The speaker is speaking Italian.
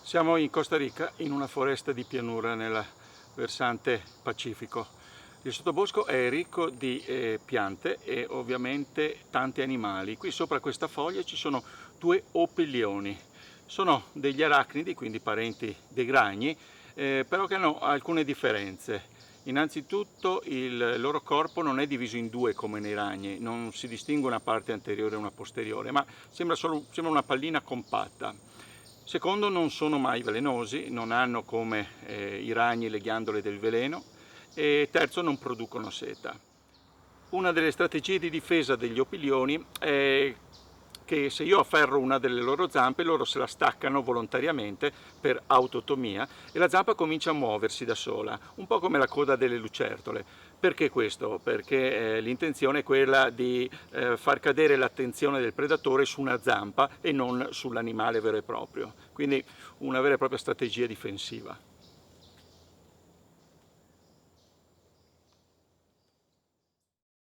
Siamo in Costa Rica, in una foresta di pianura nel versante Pacifico. Il sottobosco è ricco di piante e ovviamente tanti animali. Qui sopra questa foglia ci sono due opilioni. Sono degli arachnidi, quindi parenti dei ragni, però che hanno alcune differenze. Innanzitutto il loro corpo non è diviso in due come nei ragni, non si distingue una parte anteriore e una posteriore, ma sembra una pallina compatta. Secondo, non sono mai velenosi, non hanno come i ragni le ghiandole del veleno, e terzo, non producono seta. Una delle strategie di difesa degli opilioni è che se io afferro una delle loro zampe, loro se la staccano volontariamente per autotomia e la zampa comincia a muoversi da sola, un po' come la coda delle lucertole. Perché questo? Perché l'intenzione è quella di far cadere l'attenzione del predatore su una zampa e non sull'animale vero e proprio, quindi una vera e propria strategia difensiva.